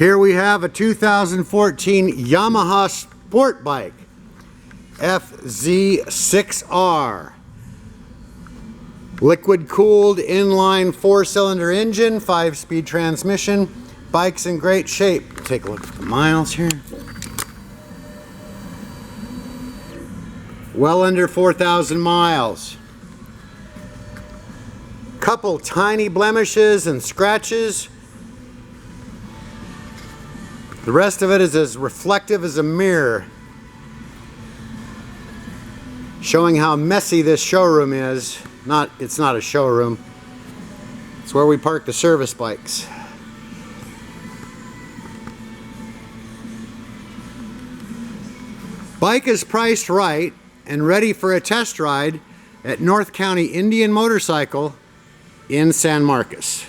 Here we have a 2014 Yamaha sport bike, FZ6R. Liquid cooled inline 4-cylinder engine, 5-speed transmission. Bike's in great shape. Take a look at the miles here. Well under 4,000 miles. Couple tiny blemishes and scratches. The rest of it is as reflective as a mirror, showing how messy this showroom is. It's not a showroom. It's where we park the service bikes. Bike is priced right and ready for a test ride at North County Indian Motorcycle in San Marcos.